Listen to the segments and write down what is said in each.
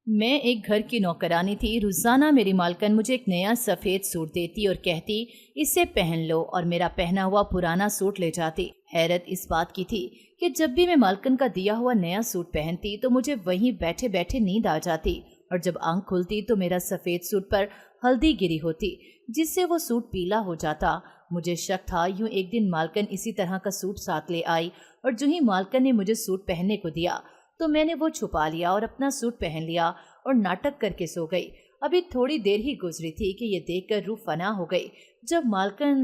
मैं एक घर की नौकरानी थी। रोजाना मेरी मालकिन मुझे एक नया सफेद सूट देती और कहती, इसे पहन लो, और मेरा पहना हुआ पुराना सूट ले जाती। हैरत इस बात की थी कि जब भी मैं मालकिन का दिया हुआ नया सूट पहनती तो मुझे वहीं बैठे बैठे नींद आ जाती, और जब आंख खुलती तो मेरा सफेद सूट पर हल्दी गिरी होती, जिससे वो सूट पीला हो जाता। मुझे शक था यूं एक दिन मालकिन इसी तरह का सूट साथ ले आई, और जो ही मालकिन ने मुझे सूट पहनने को दिया तो मैंने वो छुपा लिया और अपना सूट पहन लिया और नाटक करके सो गई। अभी थोड़ी देर ही गुजरी थी कि ये देखकर रूह फना हो गई जब मालकिन।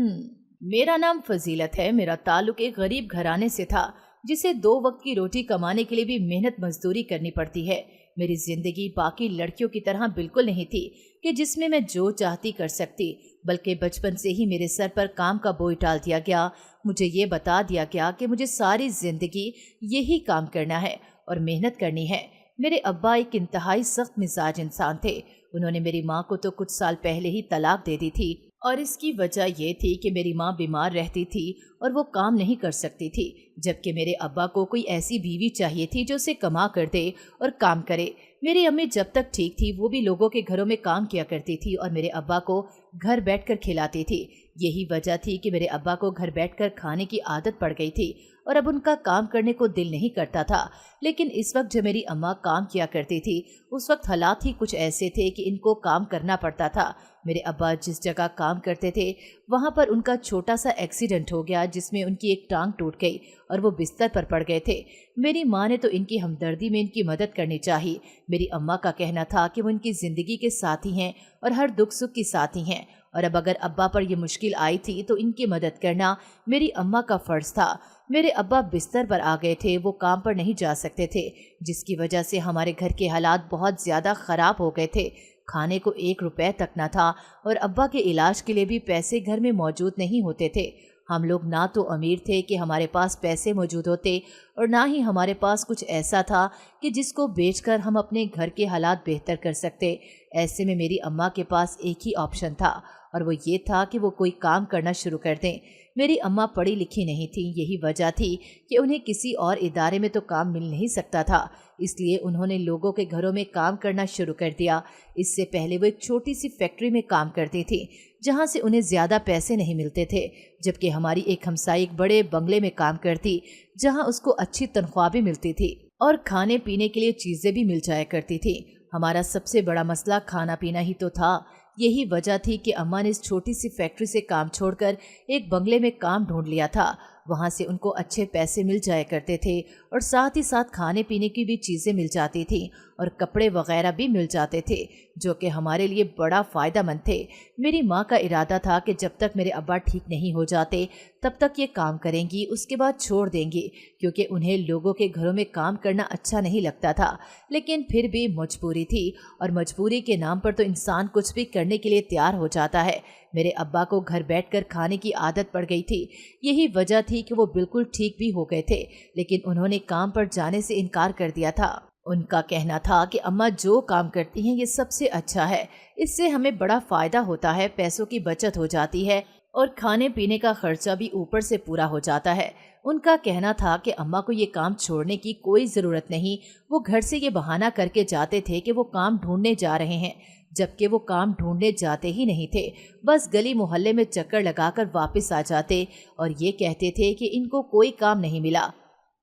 मेरा नाम फजीलत है। मेरा ताल्लुक एक गरीब घराने से था जिसे 2 वक्त की रोटी कमाने के लिए भी मेहनत मजदूरी करनी पड़ती है। मेरी जिंदगी बाकी लड़कियों की तरह बिल्कुल नहीं थी कि जिसमें मैं जो चाहती कर सकती, बल्कि बचपन से ही मेरे सर पर काम का बोझ डाल दिया गया। मुझे ये बता दिया गया कि मुझे सारी जिंदगी यही काम करना है और मेहनत करनी है। मेरे अब्बा एक इंतहाई सख्त मिजाज इंसान थे। उन्होंने मेरी माँ को तो कुछ साल पहले ही तलाक दे दी थी, और इसकी वजह यह थी कि मेरी माँ बीमार रहती थी और वो काम नहीं कर सकती थी, जबकि मेरे अब्बा को कोई ऐसी बीवी चाहिए थी जो उसे कमा कर दे और काम करे। मेरी अम्मी जब तक ठीक थी वो भी लोगों के घरों में काम किया करती थी और मेरे अब्बा को घर बैठकर खिलाती थी। यही वजह थी कि मेरे अब्बा को घर बैठकर खाने की आदत पड़ गई थी और अब उनका काम करने को दिल नहीं करता था। लेकिन इस वक्त जब मेरी अम्मा काम किया करती थी उस वक्त हालात ही कुछ ऐसे थे कि इनको काम करना पड़ता था। मेरे अब्बा जिस जगह काम करते थे वहां पर उनका छोटा सा एक्सीडेंट हो गया, जिसमें उनकी एक टांग टूट गई और वो बिस्तर पर पड़ गए थे। मेरी माँ ने तो इनकी हमदर्दी में इनकी मदद करनी चाहिए। मेरी अम्मा का कहना था कि वो इनकी जिंदगी के साथी हैं और हर दुख सुख की साथी हैं, और अब अगर अब्बा पर यह मुश्किल आई थी तो इनकी मदद करना मेरी अम्मा का फर्ज था। मेरे अब्बा बिस्तर पर आ गए थे, वो काम पर नहीं जा सकते थे, जिसकी वजह से हमारे घर के हालात बहुत ज्यादा खराब हो गए थे। खाने को 1 रुपए तक न था और अब्बा के इलाज के लिए भी पैसे घर में मौजूद नहीं होते थे। हम लोग ना तो अमीर थे कि हमारे पास पैसे मौजूद होते, और ना ही हमारे पास कुछ ऐसा था कि जिसको बेचकर हम अपने घर के हालात बेहतर कर सकते। ऐसे में मेरी अम्मा के पास एक ही ऑप्शन था, और वो ये था कि वो कोई काम करना शुरू कर दें। मेरी अम्मा पढ़ी लिखी नहीं थी, यही वजह थी कि उन्हें किसी और इदारे में तो काम मिल नहीं सकता था, इसलिए उन्होंने लोगों के घरों में काम करना शुरू कर दिया। इससे पहले वो एक छोटी सी फैक्ट्री में काम करती थी जहाँ से उन्हें ज़्यादा पैसे नहीं मिलते थे, जबकि हमारी एक हमसाई एक बड़े बंगले में काम करती जहाँ उसको अच्छी तनख्वाह भी मिलती थी और खाने पीने के लिए चीज़ें भी मिल जाया करती थी। हमारा सबसे बड़ा मसला खाना पीना ही तो था। यही वजह थी कि अम्मा ने इस छोटी सी फैक्ट्री से काम छोड़कर एक बंगले में काम ढूंढ लिया था। वहाँ से उनको अच्छे पैसे मिल जाया करते थे और साथ ही साथ खाने पीने की भी चीज़ें मिल जाती थी और कपड़े वगैरह भी मिल जाते थे, जो कि हमारे लिए बड़ा फ़ायदेमंद थे। मेरी माँ का इरादा था कि जब तक मेरे अब्बा ठीक नहीं हो जाते तब तक ये काम करेंगी, उसके बाद छोड़ देंगी, क्योंकि उन्हें लोगों के घरों में काम करना अच्छा नहीं लगता था। लेकिन फिर भी मजबूरी थी, और मजबूरी के नाम पर तो इंसान कुछ भी करने के लिए तैयार हो जाता है। मेरे अब्बा को घर बैठकर खाने की आदत पड़ गई थी। यही वजह थी कि वो बिल्कुल ठीक भी हो गए थे, लेकिन उन्होंने काम पर जाने से इनकार कर दिया था। उनका कहना था कि अम्मा जो काम करती हैं ये सबसे अच्छा है, इससे हमें बड़ा फायदा होता है, पैसों की बचत हो जाती है और खाने पीने का खर्चा भी ऊपर से पूरा हो जाता है। उनका कहना था कि अम्मा को ये काम छोड़ने की कोई ज़रूरत नहीं, वो घर से ये बहाना करके जाते थे कि वो काम ढूंढने जा रहे हैं, जबकि वो काम ढूंढने जाते ही नहीं थे, बस गली मोहल्ले में चक्कर लगाकर वापस आ जाते और ये कहते थे कि इनको कोई काम नहीं मिला।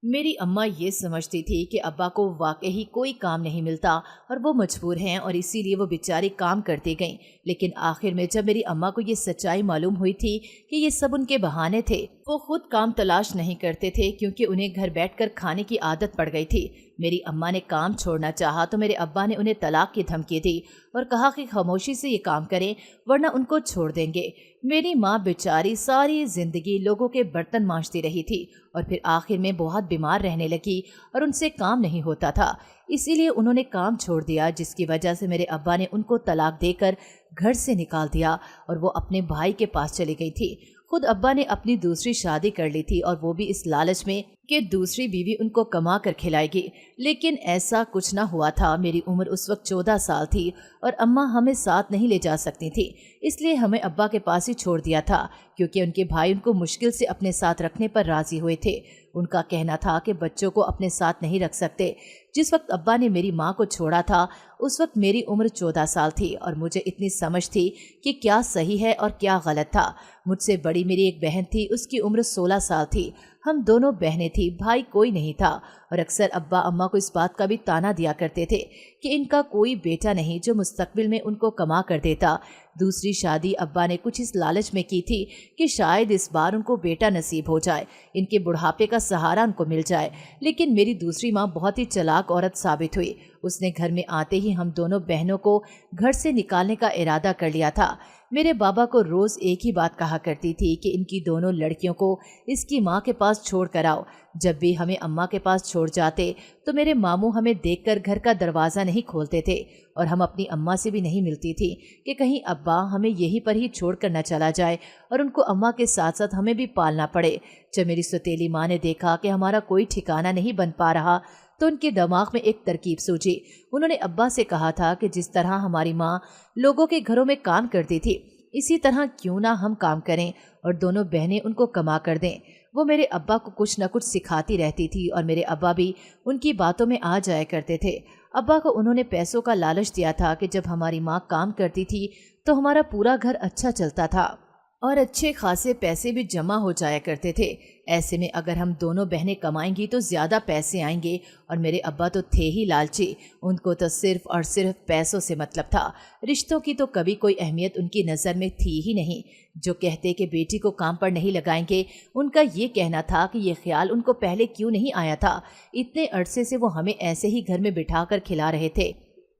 मेरी अम्मा ये समझती थी कि अब्बा को वाकई कोई काम नहीं मिलता और वो मजबूर हैं, और इसीलिए वो बेचारी काम करती गईं। लेकिन आखिर में जब मेरी अम्मा को ये सच्चाई मालूम हुई थी कि ये सब उनके बहाने थे, वो खुद काम तलाश नहीं करते थे क्योंकि उन्हें घर बैठकर खाने की आदत पड़ गई थी। मेरी अम्मा ने काम छोड़ना चाहा तो मेरे अब्बा ने उन्हें तलाक की धमकी दी और कहा कि खामोशी से ये काम करें वरना उनको छोड़ देंगे। मेरी माँ बेचारी सारी जिंदगी लोगों के बर्तन मांजती रही थी और फिर आखिर में बहुत बीमार रहने लगी और उनसे काम नहीं होता था, इसीलिए उन्होंने काम छोड़ दिया, जिसकी वजह से मेरे अब्बा ने उनको तलाक देकर घर से निकाल दिया और वो अपने भाई के पास चली गई थी। खुद अब्बा ने अपनी दूसरी शादी कर ली थी, और वो भी इस लालच में کہ दूसरी बीवी उनको कमा कर खिलाएगी, लेकिन ऐसा कुछ ना हुआ था। मेरी उम्र उस वक्त 14 साल थी और अम्मा हमें साथ नहीं ले जा सकती थी, इसलिए हमें अब्बा के पास ही छोड़ दिया था, क्योंकि उनके भाई उनको मुश्किल से अपने साथ रखने पर राजी हुए थे। उनका कहना था कि बच्चों को अपने साथ नहीं रख सकते। जिस वक्त अब्बा ने मेरी माँ को छोड़ा था उस वक्त मेरी उम्र 14 साल थी और मुझे इतनी समझ थी कि क्या सही है और क्या गलत था। मुझसे बड़ी मेरी एक बहन थी, उसकी उम्र 16 साल थी। हम दोनों बहनें थी, भाई कोई नहीं था। और अक्सर अब्बा अम्मा को इस बात का भी ताना दिया करते थे कि इनका कोई बेटा नहीं जो मुस्तकबिल में उनको कमा कर देता। दूसरी शादी अब्बा ने कुछ इस लालच में की थी कि शायद इस बार उनको बेटा नसीब हो जाए, इनके बुढ़ापे का सहारा उनको मिल जाए। लेकिन मेरी दूसरी माँ बहुत ही चालाक औरत साबित हुई। उसने घर में आते ही हम दोनों बहनों को घर से निकालने का इरादा कर लिया था। मेरे बाबा को रोज एक ही बात कहा करती थी कि इनकी दोनों लड़कियों को इसकी माँ के पास छोड़ कर आओ। जब भी हमें अम्मा के पास छोड़ जाते तो मेरे मामू हमें देखकर घर का दरवाज़ा नहीं खोलते थे और हम अपनी अम्मा से भी नहीं मिलती थी कि कहीं अब्बा हमें यहीं पर ही छोड़ कर न चला जाए और उनको अम्मा के साथ साथ हमें भी पालना पड़े। जब मेरी सौतेली माँ ने देखा कि हमारा कोई ठिकाना नहीं बन पा रहा तो उनके दिमाग में एक तरकीब सूझी। उन्होंने अब्बा से कहा था कि जिस तरह हमारी माँ लोगों के घरों में काम करती थी, इसी तरह क्यों ना हम काम करें और दोनों बहनें उनको कमा कर दें। वो मेरे अब्बा को कुछ न कुछ सिखाती रहती थी और मेरे अब्बा भी उनकी बातों में आ जाया करते थे। अब्बा को उन्होंने पैसों का लालच दिया था कि जब हमारी माँ काम करती थी तो हमारा पूरा घर अच्छा चलता था और अच्छे खासे पैसे भी जमा हो जाया करते थे। ऐसे में अगर हम दोनों बहनें कमाएंगी तो ज़्यादा पैसे आएंगे और मेरे अब्बा तो थे ही लालची। उनको तो सिर्फ और सिर्फ पैसों से मतलब था। रिश्तों की तो कभी कोई अहमियत उनकी नज़र में थी ही नहीं। जो कहते कि बेटी को काम पर नहीं लगाएंगे, उनका ये कहना था कि ये ख्याल उनको पहले क्यों नहीं आया था। इतने अरसे से वो हमें ऐसे ही घर में बिठा कर खिला रहे थे।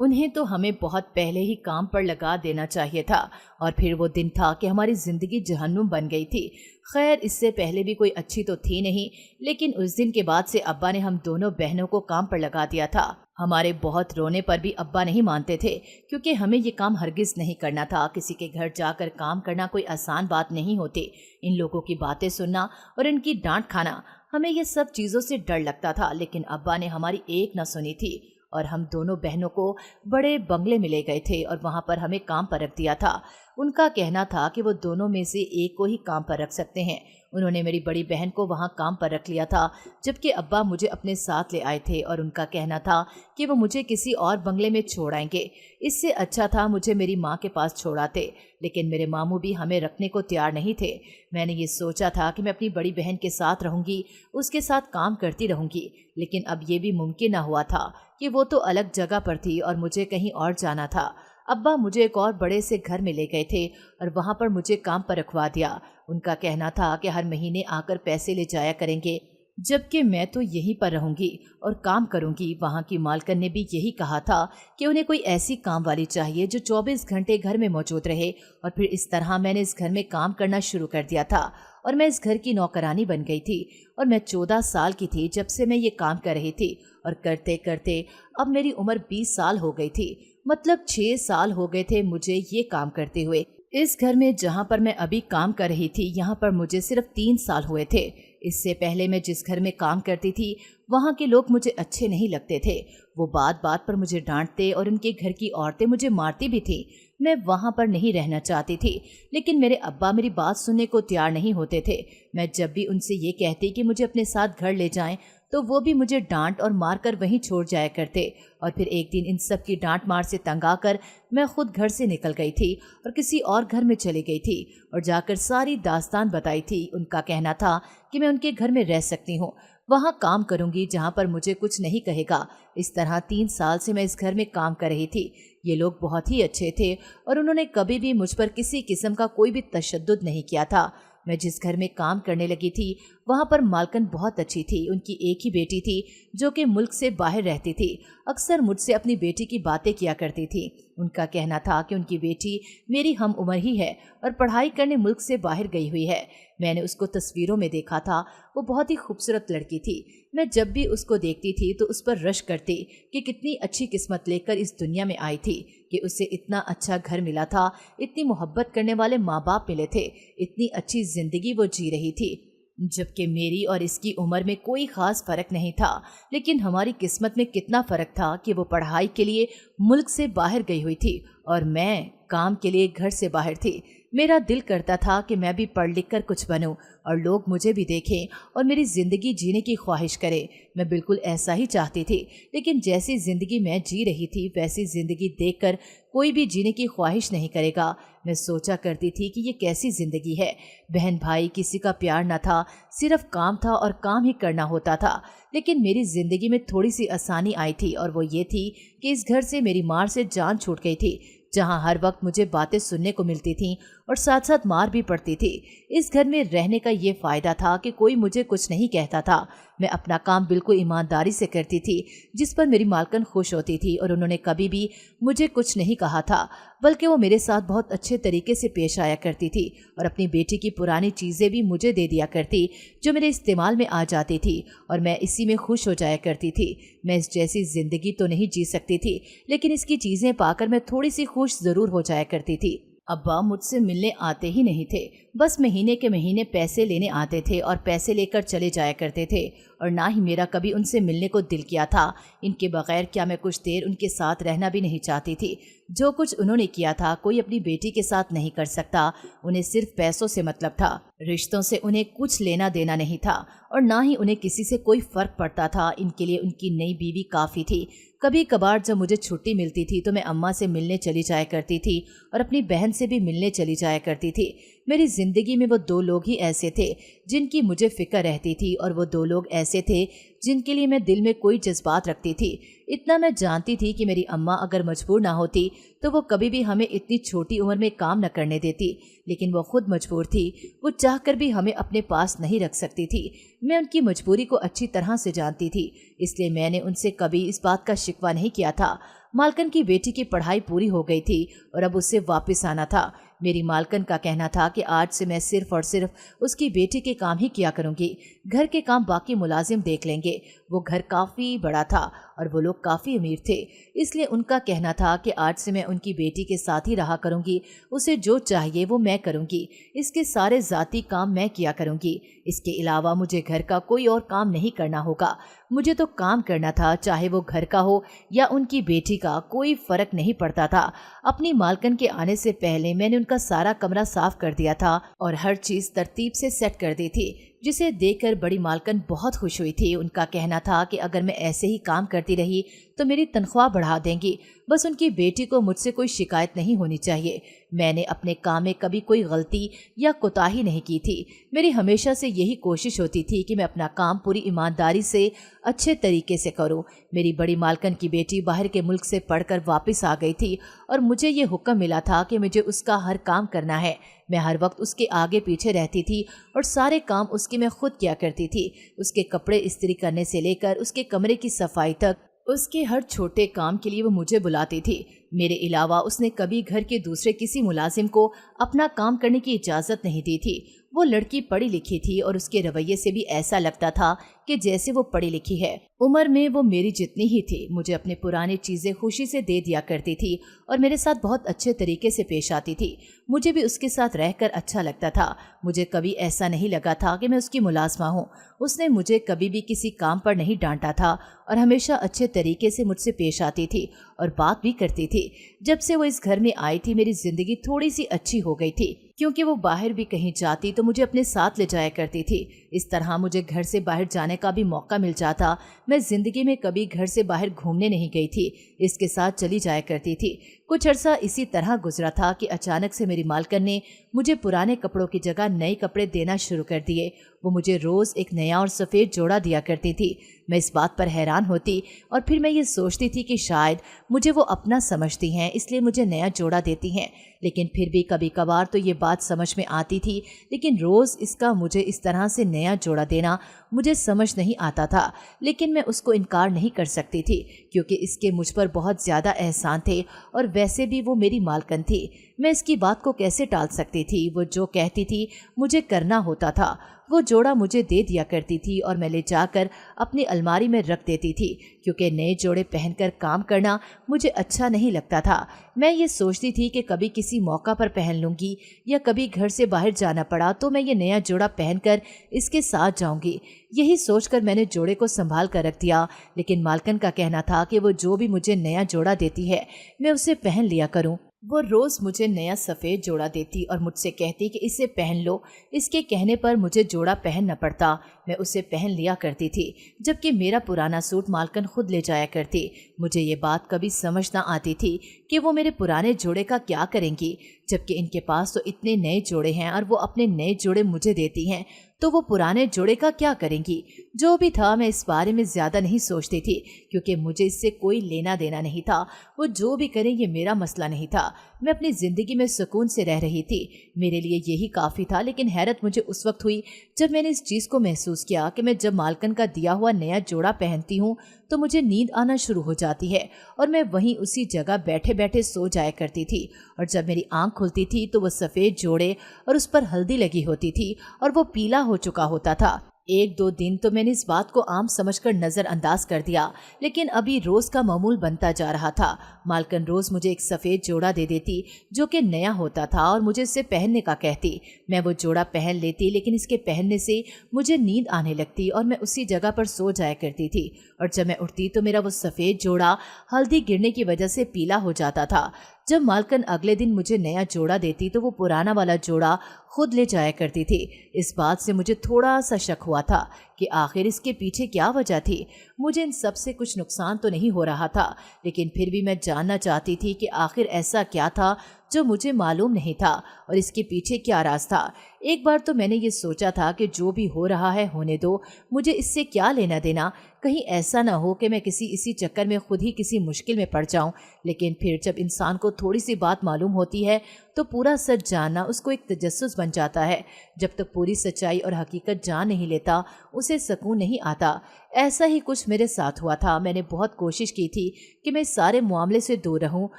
उन्हें तो हमें बहुत पहले ही काम पर लगा देना चाहिए था और फिर वो दिन था कि हमारी ज़िंदगी जहन्नुम बन गई थी। खैर, इससे पहले भी कोई अच्छी तो थी नहीं, लेकिन उस दिन के बाद से अब्बा ने हम दोनों बहनों को काम पर लगा दिया था। हमारे बहुत रोने पर भी अब्बा नहीं मानते थे, क्योंकि हमें ये काम हरगिज़ नहीं करना था। किसी के घर जाकर काम करना कोई आसान बात नहीं होती। इन लोगों की बातें सुनना और इनकी डांट खाना, हमें ये सब चीज़ों से डर लगता था। लेकिन अब्बा ने हमारी एक न सुनी थी और हम दोनों बहनों को बड़े बंगले में ले गए थे और वहाँ पर हमें काम पर रख दिया था। उनका कहना था कि वो दोनों में से एक को ही काम पर रख सकते हैं। उन्होंने मेरी बड़ी बहन को वहाँ काम पर रख लिया था, जबकि अब्बा मुझे अपने साथ ले आए थे और उनका कहना था कि वो मुझे किसी और बंगले में छोड़ आएंगे। इससे अच्छा था मुझे मेरी माँ के पास छोड़ाते, लेकिन मेरे मामू भी हमें रखने को तैयार नहीं थे। मैंने ये सोचा था कि मैं अपनी बड़ी बहन के साथ रहूँगी, उसके साथ काम करती रहूँगी, लेकिन अब ये भी मुमकिन न हुआ था कि वो तो अलग जगह पर थी और मुझे कहीं और जाना था। अब्बा मुझे एक और बड़े से घर में ले गए थे और वहाँ पर मुझे काम पर रखवा दिया। उनका कहना था कि हर महीने आकर पैसे ले जाया करेंगे, जबकि मैं तो यहीं पर रहूंगी और काम करूंगी। वहाँ की मालकिन ने भी यही कहा था कि उन्हें कोई ऐसी काम वाली चाहिए जो 24 घंटे घर में मौजूद रहे। और फिर इस तरह मैंने इस घर में काम करना शुरू कर दिया था और मैं इस घर की नौकरानी बन गई थी। और मैं 14 साल की थी जब से मैं ये काम कर रही थी और करते करते अब मेरी उम्र 20 साल हो गई थी। मतलब 6 साल हो गए थे मुझे ये काम करते हुए। इस घर में जहाँ पर मैं अभी काम कर रही थी, यहाँ पर मुझे सिर्फ 3 साल हुए थे। इससे पहले मैं जिस घर में काम करती थी वहाँ के लोग मुझे अच्छे नहीं लगते थे। वो बात बात पर मुझे डांटते और उनके घर की औरतें मुझे मारती भी थी। मैं वहाँ पर नहीं रहना चाहती थी, लेकिन मेरे अब्बा मेरी बात सुनने को तैयार नहीं होते थे। मैं जब भी उनसे ये कहती कि मुझे अपने साथ घर ले जाएं, तो वो भी मुझे डांट और मार कर वहीं छोड़ जाया करते। और फिर एक दिन इन सब की डांट मार से तंग आकर मैं खुद घर से निकल गई थी और किसी और घर में चली गई थी और जाकर सारी दास्तान बताई थी। उनका कहना था कि मैं उनके घर में रह सकती हूँ, वहाँ काम करूँगी जहाँ पर मुझे कुछ नहीं कहेगा। इस तरह 3 साल से मैं इस घर में काम कर रही थी। ये लोग बहुत ही अच्छे थे और उन्होंने कभी भी मुझ पर किसी किस्म का कोई भी तशद्दुद नहीं किया था। मैं जिस घर में काम करने लगी थी वहाँ पर मालकिन बहुत अच्छी थी। उनकी एक ही बेटी थी जो कि मुल्क से बाहर रहती थी। अक्सर मुझसे अपनी बेटी की बातें किया करती थी। उनका कहना था कि उनकी बेटी मेरी हम उम्र ही है और पढ़ाई करने मुल्क से बाहर गई हुई है। मैंने उसको तस्वीरों में देखा था, वो बहुत ही खूबसूरत लड़की थी। मैं जब भी उसको देखती थी तो उस पर रश करती कि कितनी अच्छी किस्मत लेकर इस दुनिया में आई थी कि उसे इतना अच्छा घर मिला था, इतनी मोहब्बत करने वाले माँ बाप मिले थे, इतनी अच्छी जिंदगी वो जी रही थी। जबकि मेरी और इसकी उम्र में कोई खास फर्क नहीं था, लेकिन हमारी किस्मत में कितना फर्क था कि वो पढ़ाई के लिए मुल्क से बाहर गई हुई थी और मैं काम के लिए घर से बाहर थी। मेरा दिल करता था कि मैं भी पढ़ लिख कर कुछ बनूं और लोग मुझे भी देखें और मेरी ज़िंदगी जीने की ख्वाहिश करें। मैं बिल्कुल ऐसा ही चाहती थी, लेकिन जैसी ज़िंदगी मैं जी रही थी वैसी ज़िंदगी देखकर कोई भी जीने की ख्वाहिश नहीं करेगा। मैं सोचा करती थी कि ये कैसी ज़िंदगी है, बहन भाई किसी का प्यार न था, सिर्फ काम था और काम ही करना होता था। लेकिन मेरी ज़िंदगी में थोड़ी सी आसानी आई थी और वो ये थी कि इस घर से मेरी मार से जान छूट गई थी, जहाँ हर वक्त मुझे बातें सुनने को मिलती थीं और साथ साथ मार भी पड़ती थी। इस घर में रहने का ये फ़ायदा था कि कोई मुझे कुछ नहीं कहता था। मैं अपना काम बिल्कुल ईमानदारी से करती थी, जिस पर मेरी मालकिन खुश होती थी और उन्होंने कभी भी मुझे कुछ नहीं कहा था, बल्कि वो मेरे साथ बहुत अच्छे तरीके से पेश आया करती थी और अपनी बेटी की पुरानी चीज़ें भी मुझे दे दिया करती जो मेरे इस्तेमाल में आ जाती थी और मैं इसी में खुश हो जाया करती थी। मैं इस जैसी ज़िंदगी तो नहीं जी सकती थी, लेकिन इसकी चीज़ें पाकर मैं थोड़ी सी खुश ज़रूर हो जाया करती थी। अब्बा मुझसे मिलने आते ही नहीं थे, बस महीने के महीने पैसे लेने आते थे और पैसे लेकर चले जाया करते थे और ना ही मेरा कभी उनसे मिलने को दिल किया था। इनके बगैर क्या मैं कुछ देर उनके साथ रहना भी नहीं चाहती थी। जो कुछ उन्होंने किया था कोई अपनी बेटी के साथ नहीं कर सकता। उन्हें सिर्फ पैसों से मतलब था, रिश्तों से उन्हें कुछ लेना देना नहीं था और ना ही उन्हें किसी से कोई फर्क पड़ता था। इनके लिए उनकी नई बीवी काफ़ी थी। कभी कभार जब मुझे छुट्टी मिलती थी तो मैं अम्मा से मिलने चली जाया करती थी और अपनी बहन से भी मिलने चली जाया करती थी। मेरी ज़िंदगी में वो दो लोग ही ऐसे थे जिनकी मुझे फिक्र रहती थी और वो दो लोग ऐसे थे जिनके लिए मैं दिल में कोई जज्बात रखती थी। इतना मैं जानती थी कि मेरी अम्मा अगर मजबूर ना होती तो वो कभी भी हमें इतनी छोटी उम्र में काम न करने देती, लेकिन वो खुद मजबूर थी। वो चाहकर भी हमें अपने पास नहीं रख सकती थी। मैं उनकी मजबूरी को अच्छी तरह से जानती थी, इसलिए मैंने उनसे कभी इस बात का शिकवा नहीं किया था। मालकिन की बेटी की पढ़ाई पूरी हो गई थी और अब उससे वापस आना था। मेरी मालकिन का कहना था कि आज से मैं सिर्फ और सिर्फ उसकी बेटी के काम ही किया करूंगी, घर के काम बाकी मुलाजिम देख लेंगे। वो घर काफ़ी बड़ा था और वो लोग काफ़ी अमीर थे, इसलिए उनका कहना था कि आज से मैं उनकी बेटी के साथ ही रहा करूंगी, उसे जो चाहिए वो मैं करूंगी, इसके सारे ज़ाती काम मैं किया करूंगी। इसके अलावा मुझे घर का कोई और काम नहीं करना होगा। मुझे तो काम करना था, चाहे वो घर का हो या उनकी बेटी का, कोई फ़र्क नहीं पड़ता था। अपनी मालकिन के आने से पहले मैंने उनका सारा कमरा साफ कर दिया था और हर चीज़ तरतीब से सेट कर दी थी, जिसे देखकर बड़ी मालकिन बहुत खुश हुई थी। उनका कहना था कि अगर मैं ऐसे ही काम करती रही तो मेरी तनख्वाह बढ़ा देंगी, बस उनकी बेटी को मुझसे कोई शिकायत नहीं होनी चाहिए। मैंने अपने काम में कभी कोई गलती या कोताही नहीं की थी। मेरी हमेशा से यही कोशिश होती थी कि मैं अपना काम पूरी ईमानदारी से अच्छे तरीके से करूं। मेरी बड़ी मालकिन की बेटी बाहर के मुल्क से पढ़कर वापस आ गई थी और मुझे ये हुक्म मिला था कि मुझे उसका हर काम करना है। मैं हर वक्त उसके आगे पीछे रहती थी और सारे काम उसके मैं खुद किया करती थी। उसके कपड़े इस्त्री करने से लेकर उसके कमरे की सफाई तक, उसके हर छोटे काम के लिए वो मुझे बुलाती थी। मेरे अलावा उसने कभी घर के दूसरे किसी मुलाजिम को अपना काम करने की इजाज़त नहीं दी थी। वो लड़की पढ़ी लिखी थी और उसके रवैये से भी ऐसा लगता था कि जैसे वो पढ़ी लिखी है। उम्र में वो मेरी जितनी ही थी। मुझे अपनी पुरानी चीज़ें खुशी से दे दिया करती थी और मेरे साथ बहुत अच्छे तरीके से पेश आती थी। मुझे भी उसके साथ रहकर अच्छा लगता था। मुझे कभी ऐसा नहीं लगा था कि मैं उसकी मुलाजमा हूँ। उसने मुझे कभी भी किसी काम पर नहीं डांटा था और हमेशा अच्छे तरीके से मुझसे पेश आती थी और बात भी करती थी। जब से वो इस घर में आई थी मेरी ज़िंदगी थोड़ी सी अच्छी हो गई थी, क्योंकि वो बाहर भी कहीं जाती तो मुझे अपने साथ ले जाया करती थी। इस तरह मुझे घर से बाहर जाने का भी मौका मिल जाता। मैं ज़िंदगी में कभी घर से बाहर घूमने नहीं गई थी, इसके साथ चली जाया करती थी। कुछ अर्सा इसी तरह गुजरा था कि अचानक से मेरी मालकिन ने मुझे पुराने कपड़ों की जगह नए कपड़े देना शुरू कर दिए। वो मुझे रोज़ एक नया और सफ़ेद जोड़ा दिया करती थी। मैं इस बात पर हैरान होती और फिर मैं ये सोचती थी कि शायद मुझे वो अपना समझती हैं, इसलिए मुझे नया जोड़ा देती हैं। लेकिन फिर भी कभी कभार तो ये बात समझ में आती थी, लेकिन रोज़ इसका मुझे इस तरह से नया जोड़ा देना मुझे समझ नहीं आता था। लेकिन मैं उसको इनकार नहीं कर सकती थी, क्योंकि इसके मुझ पर बहुत ज़्यादा एहसान थे और वैसे भी वो मेरी मालकिन थी। मैं इसकी बात को कैसे टाल सकती थी? वो जो कहती थी मुझे करना होता था वो जोड़ा मुझे दे दिया करती थी और मैं ले जाकर अपनी अलमारी में रख देती थी, क्योंकि नए जोड़े पहनकर काम करना मुझे अच्छा नहीं लगता था। मैं ये सोचती थी कि कभी किसी मौका पर पहन लूँगी या कभी घर से बाहर जाना पड़ा तो मैं ये नया जोड़ा पहनकर इसके साथ जाऊँगी। यही सोचकर मैंने जोड़े को संभाल कर रख दिया, लेकिन मालकिन का कहना था कि वो जो भी मुझे नया जोड़ा देती है मैं उसे पहन लिया करूं। वो रोज मुझे नया सफ़ेद जोड़ा देती और मुझसे कहती कि इसे पहन लो। इसके कहने पर मुझे जोड़ा पहनना पड़ता। मैं उसे पहन लिया करती थी, जबकि मेरा पुराना सूट मालकिन खुद ले जाया करती। मुझे ये बात कभी समझ ना आती थी कि वो मेरे पुराने जोड़े का क्या करेंगी, जबकि इनके पास तो इतने नए जोड़े हैं और वो अपने नए जोड़े मुझे देती हैं, तो वो पुराने जोड़े का क्या करेंगी। जो भी था, मैं इस बारे में ज़्यादा नहीं सोचती थी, क्योंकि मुझे इससे कोई लेना देना नहीं था। वो जो भी करें ये मेरा मसला नहीं था। मैं अपनी ज़िंदगी में सुकून से रह रही थी, मेरे लिए यही काफ़ी था। लेकिन हैरत मुझे उस वक्त हुई जब मैंने इस चीज़ को महसूस किया कि मैं जब मालकिन का दिया हुआ नया जोड़ा पहनती हूँ तो मुझे नींद आना शुरू हो जाती है और मैं वहीं उसी जगह बैठे बैठे सो जाया करती थी। और जब मेरी आंख खुलती थी तो वो सफ़ेद जोड़े और उस पर हल्दी लगी होती थी और वो पीला हो चुका होता था। एक दो दिन तो मैंने इस बात को आम समझकर नज़रअंदाज कर दिया, लेकिन अभी रोज़ का मामूल बनता जा रहा था। मालकिन रोज़ मुझे एक सफ़ेद जोड़ा दे देती जो कि नया होता था और मुझे इसे पहनने का कहती। मैं वो जोड़ा पहन लेती, लेकिन इसके पहनने से मुझे नींद आने लगती और मैं उसी जगह पर सो जाया करती थी। और जब मैं उठती तो मेरा वो सफ़ेद जोड़ा हल्दी गिरने की वजह से पीला हो जाता था। जब मालकिन अगले दिन मुझे नया जोड़ा देती तो वो पुराना वाला जोड़ा खुद ले जाया करती थी। इस बात से मुझे थोड़ा सा शक हुआ था कि आखिर इसके पीछे क्या वजह थी। मुझे इन सब से कुछ नुकसान तो नहीं हो रहा था, लेकिन फिर भी मैं जानना चाहती थी कि आखिर ऐसा क्या था जो मुझे मालूम नहीं था और इसके पीछे क्या राज था। एक बार तो मैंने ये सोचा था कि जो भी हो रहा है होने दो, मुझे इससे क्या लेना देना। कहीं ऐसा ना हो कि मैं इसी चक्कर में खुद ही किसी मुश्किल में पड़ जाऊं। लेकिन फिर जब इंसान को थोड़ी सी बात मालूम होती है तो पूरा सच जानना उसको एक तजस्सुस बन जाता है। जब तक पूरी सच्चाई और हकीकत जान नहीं लेता उसे सुकून नहीं आता। ऐसा ही कुछ मेरे साथ हुआ था। मैंने बहुत कोशिश की थी कि मैं इस सारे मामले से दूर रहूं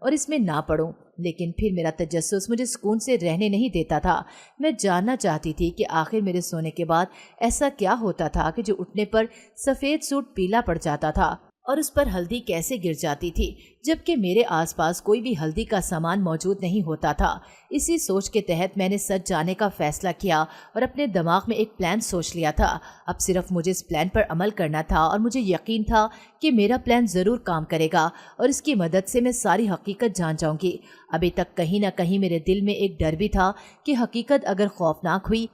और इसमें ना पड़ूं, लेकिन फिर मेरा तजस्सुस मुझे सुकून से रहने नहीं देता था। मैं जानना चाहती थी कि आखिर मेरे सोने के बाद ऐसा क्या होता था कि जो उठने पर सफ़ेद सूट पीला पड़ जाता था और उस पर हल्दी कैसे गिर जाती थी, जबकि मेरे आसपास कोई भी हल्दी का सामान मौजूद नहीं होता था। इसी सोच के तहत मैंने सच जाने का फैसला किया और अपने दिमाग में एक प्लान सोच लिया था। अब सिर्फ मुझे इस प्लान पर अमल करना था और मुझे यकीन था कि मेरा प्लान ज़रूर काम करेगा और इसकी मदद से मैं सारी हकीकत जान जाऊंगी। अभी तक कहीं ना कहीं मेरे दिल में एक डर भी था कि हकीकत अगर खौफनाक हुई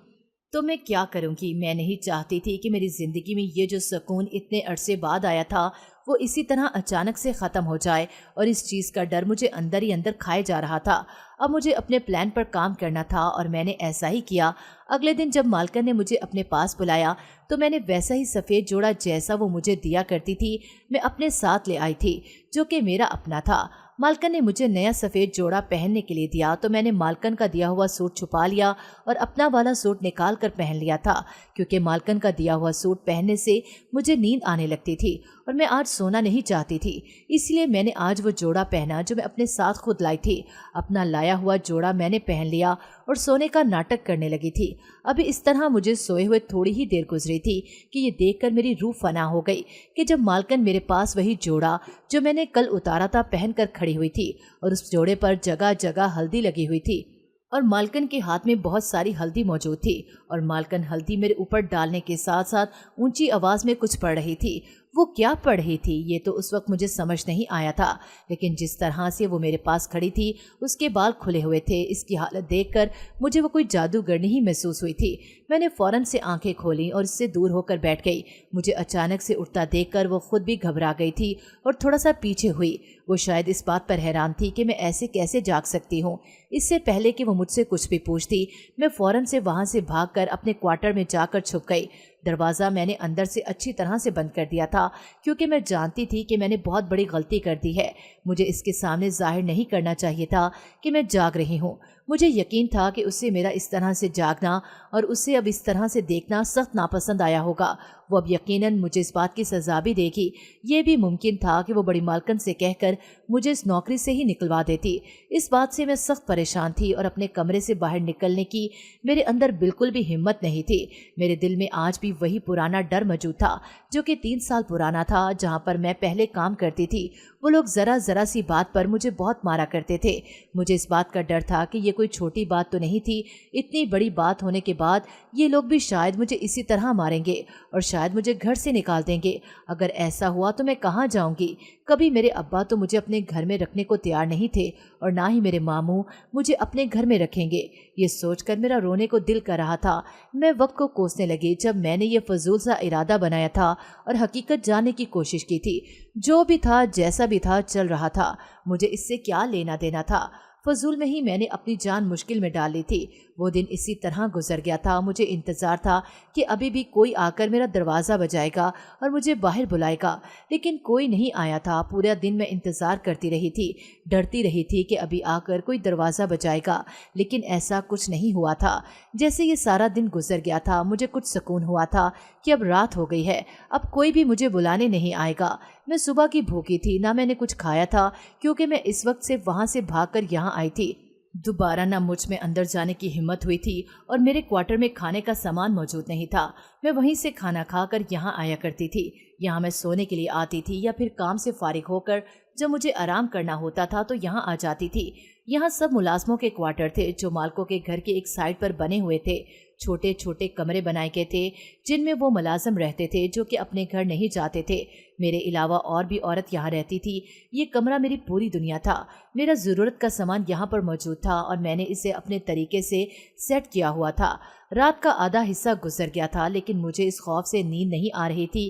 तो मैं क्या करूंगी। मैं नहीं चाहती थी कि मेरी ज़िंदगी में ये जो सुकून इतने अरसे बाद आया था वो इसी तरह अचानक से ख़त्म हो जाए, और इस चीज़ का डर मुझे अंदर ही अंदर खाए जा रहा था। अब मुझे अपने प्लान पर काम करना था और मैंने ऐसा ही किया। अगले दिन जब मालकिन ने मुझे अपने पास बुलाया तो मैंने वैसा ही सफ़ेद जोड़ा जैसा वो मुझे दिया करती थी मैं अपने साथ ले आई थी, जो कि मेरा अपना था। मालकिन ने मुझे नया सफ़ेद जोड़ा पहनने के लिए दिया तो मैंने मालकिन का दिया हुआ सूट छुपा लिया और अपना वाला सूट निकाल कर पहन लिया था, क्योंकि मालकिन का दिया हुआ सूट पहनने से मुझे नींद आने लगती थी और मैं आज सोना नहीं चाहती थी। इसलिए मैंने आज वो जोड़ा पहना जो मैं अपने साथ खुद लाई थी। अपना लाया हुआ जोड़ा मैंने पहन लिया और सोने का नाटक करने लगी थी। अभी इस तरह मुझे सोए हुए थोड़ी ही देर गुजरी थी कि ये देखकर मेरी रूह फना हो गई कि जब मालकिन मेरे पास वही जोड़ा जो मैंने कल उतारा था पहन कर खड़ी हुई थी और उस जोड़े पर जगह जगह हल्दी लगी हुई थी और मालकिन के हाथ में बहुत सारी हल्दी मौजूद थी और मालकिन हल्दी मेरे ऊपर डालने के साथ साथ ऊंची आवाज़ में कुछ पढ़ रही थी। वो क्या पढ़ रही थी ये तो उस वक्त मुझे समझ नहीं आया था, लेकिन जिस तरह से वो मेरे पास खड़ी थी, उसके बाल खुले हुए थे, इसकी हालत देखकर मुझे वो कोई जादूगरनी ही महसूस हुई थी। मैंने फौरन से आंखें खोली और इससे दूर होकर बैठ गई। मुझे अचानक से उठता देखकर वो खुद भी घबरा गई थी और थोड़ा सा पीछे हुई। वो शायद इस बात पर हैरान थी कि मैं ऐसे कैसे जाग सकती हूँ। इससे पहले कि वो मुझसे कुछ भी पूछती, मैं फौरन से वहाँ से भागकर अपने क्वार्टर में जाकर छुप गई। दरवाज़ा मैंने अंदर से अच्छी तरह से बंद कर दिया था, क्योंकि मैं जानती थी कि मैंने बहुत बड़ी गलती कर दी है। मुझे इसके सामने जाहिर नहीं करना चाहिए था कि मैं जाग रही हूँ। मुझे यकीन था कि उसे मेरा इस तरह से जागना और उसे अब इस तरह से देखना सख्त नापसंद आया होगा। वो अब यकीनन मुझे इस बात की सज़ा भी देगी। ये भी मुमकिन था कि वो बड़ी मालकिन से कहकर मुझे इस नौकरी से ही निकलवा देती। इस बात से मैं सख्त परेशान थी और अपने कमरे से बाहर निकलने की मेरे अंदर बिल्कुल भी हिम्मत नहीं थी। मेरे दिल में आज भी वही पुराना डर मौजूद था जो कि 3 साल पुराना था, जहाँ पर मैं पहले काम करती थी। वो लोग ज़रा ज़रा सी बात पर मुझे बहुत मारा करते थे। मुझे इस बात का डर था कि ये कोई छोटी बात तो नहीं थी। इतनी बड़ी बात होने के बाद ये लोग भी शायद मुझे इसी तरह मारेंगे और शायद मुझे घर से निकाल देंगे। अगर ऐसा हुआ तो मैं कहाँ जाऊंगी? कभी मेरे अब्बा तो मुझे अपने घर में रखने को तैयार नहीं थे और ना ही मेरे मामू मुझे अपने घर में रखेंगे। ये सोचकर मेरा रोने को दिल कर रहा था। मैं वक्त को कोसने लगी जब मैंने ये फजूल सा इरादा बनाया था और हकीकत जानने की कोशिश की थी। जो भी था, जैसा भी था, चल रहा था। मुझे इससे क्या लेना देना था? फजूल में ही मैंने अपनी जान मुश्किल में डाल ली थी। वो दिन इसी तरह गुजर गया था। मुझे इंतज़ार था कि अभी भी कोई आकर मेरा दरवाज़ा बजाएगा और मुझे बाहर बुलाएगा, लेकिन कोई नहीं आया था। पूरा दिन मैं इंतज़ार करती रही थी, डरती रही थी कि अभी आकर कोई दरवाज़ा बजाएगा, लेकिन ऐसा कुछ नहीं हुआ था। जैसे ये सारा दिन गुजर गया था, मुझे कुछ सुकून हुआ था कि अब रात हो गई है, अब कोई भी मुझे बुलाने नहीं आएगा। मैं सुबह की भूखी थी, ना मैंने कुछ खाया था क्योंकि मैं इस वक्त से वहाँ से भागकर यहाँ आई थी। दोबारा ना मुझ में अंदर जाने की हिम्मत हुई थी और मेरे क्वार्टर में खाने का सामान मौजूद नहीं था। मैं वहीं से खाना खाकर यहाँ आया करती थी। यहाँ मैं सोने के लिए आती थी या फिर काम से फारिग होकर जब मुझे आराम करना होता था तो यहाँ आ जाती थी। यहाँ सब मुलाजमों के क्वार्टर थे जो मालकों के घर के एक साइड पर बने हुए थे। छोटे छोटे कमरे बनाए गए थे जिनमें वो मुलाजम रहते थे जो कि अपने घर नहीं जाते थे। मेरे अलावा और भी औरत यहाँ रहती थी। ये कमरा मेरी पूरी दुनिया था। मेरा ज़रूरत का सामान यहाँ पर मौजूद था और मैंने इसे अपने तरीके से सेट किया हुआ था। रात का आधा हिस्सा गुजर गया था, लेकिन मुझे इस खौफ से नींद नहीं आ रही थी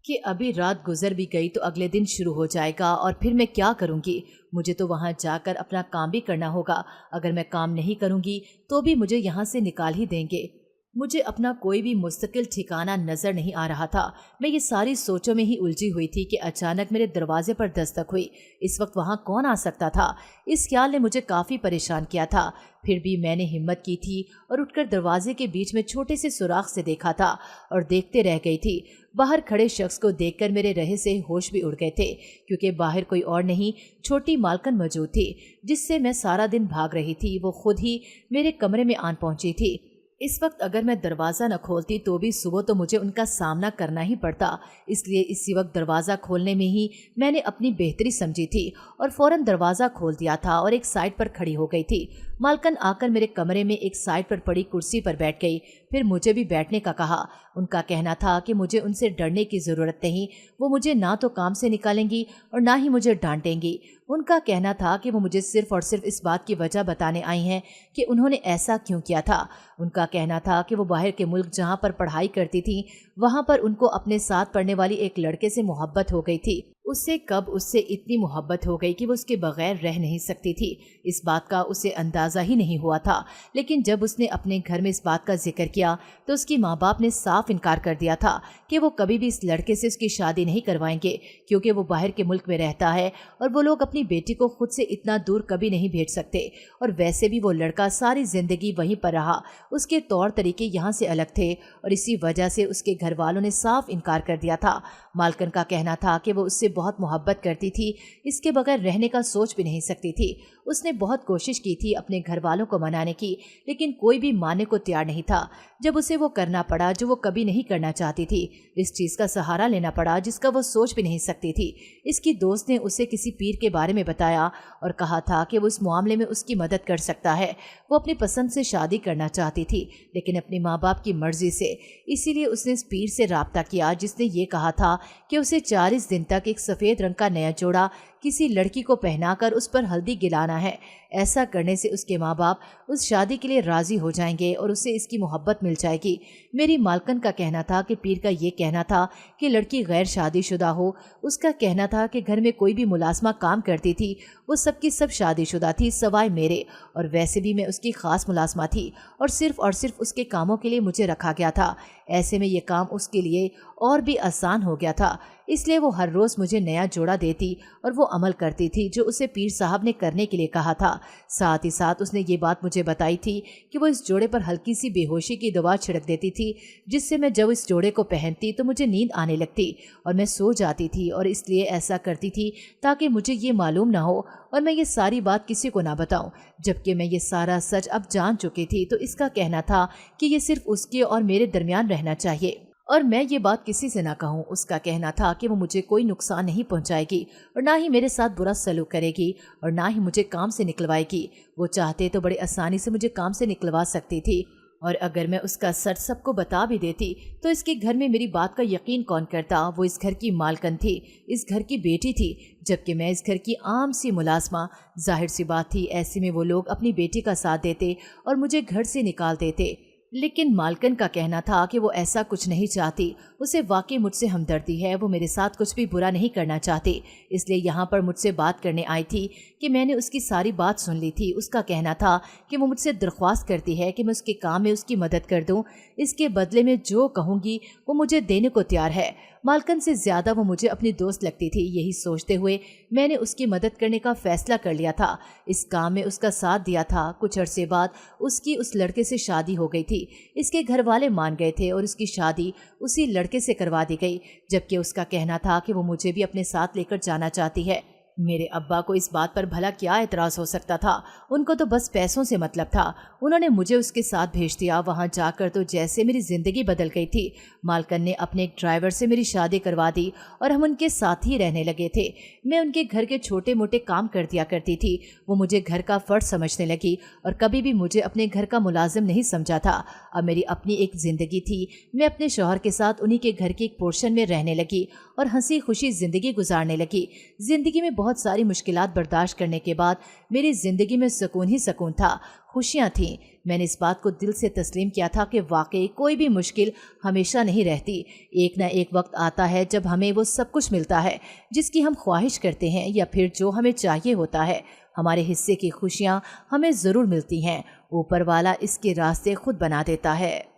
कि अभी रात गुजर भी गई तो अगले दिन शुरू हो जाएगा और फिर मैं क्या करूँगी? मुझे तो वहाँ जाकर अपना काम भी करना होगा। अगर मैं काम नहीं करूँगी तो भी मुझे यहाँ से निकाल ही देंगे। मुझे अपना कोई भी मुस्तकिल ठिकाना नजर नहीं आ रहा था। मैं ये सारी सोचों में ही उलझी हुई थी कि अचानक मेरे दरवाजे पर दस्तक हुई। इस वक्त वहाँ कौन आ सकता था? इस ख्याल ने मुझे काफ़ी परेशान किया था। फिर भी मैंने हिम्मत की थी और उठकर दरवाजे के बीच में छोटे से सुराख से देखा था और देखते रह गई थी। बाहर खड़े शख्स को देखकर मेरे रहे से होश भी उड़ गए थे, क्योंकि बाहर कोई और नहीं, छोटी मालकिन मौजूद थी जिससे मैं सारा दिन भाग रही थी। वो खुद ही मेरे कमरे में आन पहुंची थी। इस वक्त अगर मैं दरवाज़ा न खोलती तो भी सुबह तो मुझे उनका सामना करना ही पड़ता। इसलिए इसी वक्त दरवाज़ा खोलने में ही मैंने अपनी बेहतरी समझी थी और फौरन दरवाज़ा खोल दिया था और एक साइड पर खड़ी हो गई थी। मालकिन आकर मेरे कमरे में एक साइड पर पड़ी कुर्सी पर बैठ गई, फिर मुझे भी बैठने का कहा। उनका कहना था कि मुझे उनसे डरने की ज़रूरत नहीं, वो मुझे ना तो काम से निकालेंगी और ना ही मुझे डांटेंगी। उनका कहना था कि वो मुझे सिर्फ और सिर्फ इस बात की वजह बताने आई हैं कि उन्होंने ऐसा क्यों किया था। उनका कहना था कि वो बाहर के मुल्क जहाँ पर पढ़ाई करती थी वहाँ पर उनको अपने साथ पढ़ने वाली एक लड़के से मोहब्बत हो गई थी। उससे कब उससे इतनी मोहब्बत हो गई कि वो उसके बगैर रह नहीं सकती थी, इस बात का उसे अंदाज़ा ही नहीं हुआ था। लेकिन जब उसने अपने घर में इस बात का जिक्र किया तो उसकी माँ बाप ने साफ इनकार कर दिया था कि वो कभी भी इस लड़के से उसकी शादी नहीं करवाएंगे, क्योंकि वो बाहर के मुल्क में रहता है और वो लोग अपनी बेटी को खुद से इतना दूर कभी नहीं भेज सकते। और वैसे भी वो लड़का सारी ज़िंदगी वहीं पर रहा, उसके तौर तरीके यहाँ से अलग थे और इसी वजह से उसके घर वालों ने साफ इनकार कर दिया था। मालकिन का कहना था कि वो उससे बहुत मोहब्बत करती थी, इसके बगैर रहने का सोच भी नहीं सकती थी। उसने बहुत कोशिश की थी अपने घर वालों को मनाने की, लेकिन कोई भी मानने को तैयार नहीं था। जब उसे वो करना पड़ा जो वो कभी नहीं करना चाहती थी, इस चीज़ का सहारा लेना पड़ा जिसका वो सोच भी नहीं सकती थी। इसकी दोस्त ने उसे किसी पीर के बारे में बताया और कहा था कि वो इस मामले में उसकी मदद कर सकता है। वो अपनी पसंद से शादी करना चाहती थी, लेकिन अपने माँ बाप की मर्जी से। इसीलिए उसने इस पीर से राब्ता किया जिसने ये कहा था कि उसे 40 दिन तक एक सफ़ेद रंग का नया जोड़ा किसी लड़की को पहनाकर उस पर हल्दी गिलाना है। ऐसा करने से उसके माँ बाप उस शादी के लिए राज़ी हो जाएंगे और उसे इसकी मोहब्बत मिल जाएगी। मेरी मालकिन का कहना था कि पीर का ये कहना था कि लड़की गैर शादीशुदा हो। उसका कहना था कि घर में कोई भी मुलाजमा काम करती थी वो सबकी सब शादीशुदा थी सिवाय मेरे, और वैसे भी मैं उसकी ख़ास मुलाजमा थी और सिर्फ उसके कामों के लिए मुझे रखा गया था। ऐसे में ये काम उसके लिए और भी आसान हो गया था, इसलिए वो हर रोज़ मुझे नया जोड़ा देती और वो अमल करती थी जो उसे पीर साहब ने करने के लिए कहा था। साथ ही साथ उसने ये बात मुझे बताई थी कि वो इस जोड़े पर हल्की सी बेहोशी की दवा छिड़क देती थी, जिससे मैं जब इस जोड़े को पहनती तो मुझे नींद आने लगती और मैं सो जाती थी, और इसलिए ऐसा करती थी ताकि मुझे ये मालूम ना हो और मैं ये सारी बात किसी को ना बताऊं। जबकि मैं ये सारा सच अब जान चुकी थी, तो इसका कहना था कि ये सिर्फ उसके और मेरे दरमियान रहना चाहिए और मैं ये बात किसी से ना कहूँ। उसका कहना था कि वो मुझे कोई नुकसान नहीं पहुँचाएगी और ना ही मेरे साथ बुरा सलूक करेगी और ना ही मुझे काम से निकलवाएगी। वो चाहते तो बड़े आसानी से मुझे काम से निकलवा सकती थी, और अगर मैं उसका सच सबको बता भी देती तो इसके घर में मेरी बात का यकीन कौन करता। वो इस घर की मालकन थी, इस घर की बेटी थी, जबकि मैं इस घर की आम सी मुलाजमा। जाहिर सी बात थी ऐसे में वो लोग अपनी बेटी का साथ देते और मुझे घर से निकाल देते। लेकिन मालकन का कहना था कि वो ऐसा कुछ नहीं चाहती, उसे वाकई मुझसे हमदर्दी है, वो मेरे साथ कुछ भी बुरा नहीं करना चाहती, इसलिए यहाँ पर मुझसे बात करने आई थी कि मैंने उसकी सारी बात सुन ली थी। उसका कहना था कि वो मुझसे दरख्वास्त करती है कि मैं उसके काम में उसकी मदद कर दूँ, इसके बदले में जो कहूँगी वो मुझे देने को तैयार है। मालकन से ज़्यादा वो मुझे अपनी दोस्त लगती थी। यही सोचते हुए मैंने उसकी मदद करने का फैसला कर लिया था, इस काम में उसका साथ दिया था। कुछ अरसे बाद उसकी उस लड़के से शादी हो गई थी। इसके घर वाले मान गए थे और उसकी शादी उसी लड़के से करवा दी गई, जबकि उसका कहना था कि वो मुझे भी अपने साथ लेकर जाना चाहती है। मेरे अब्बा को इस बात पर भला क्या एतराज़ हो सकता था, उनको तो बस पैसों से मतलब था। उन्होंने मुझे उसके साथ भेज दिया। वहाँ जाकर तो जैसे मेरी ज़िंदगी बदल गई थी। मालकन ने अपने एक ड्राइवर से मेरी शादी करवा दी और हम उनके साथ ही रहने लगे थे। मैं उनके घर के छोटे मोटे काम कर दिया करती थी। वो मुझे घर का फ़र्द समझने लगी और कभी भी मुझे अपने घर का मुलाजिम नहीं समझा था। अब मेरी अपनी एक ज़िंदगी थी। मैं अपने शौहर के साथ उन्हीं के घर के एक पोर्शन में रहने लगी और हंसी खुशी ज़िंदगी गुजारने लगी। ज़िंदगी में बहुत सारी मुश्किलात बर्दाश्त करने के बाद मेरी ज़िंदगी में सुकून ही सुकून था, खुशियाँ थीं। मैंने इस बात को दिल से तस्लीम किया था कि वाकई कोई भी मुश्किल हमेशा नहीं रहती। एक ना एक वक्त आता है जब हमें वो सब कुछ मिलता है जिसकी हम ख्वाहिश करते हैं, या फिर जो हमें चाहिए होता है। हमारे हिस्से की खुशियाँ हमें ज़रूर मिलती हैं। ऊपर वाला इसके रास्ते खुद बना देता है।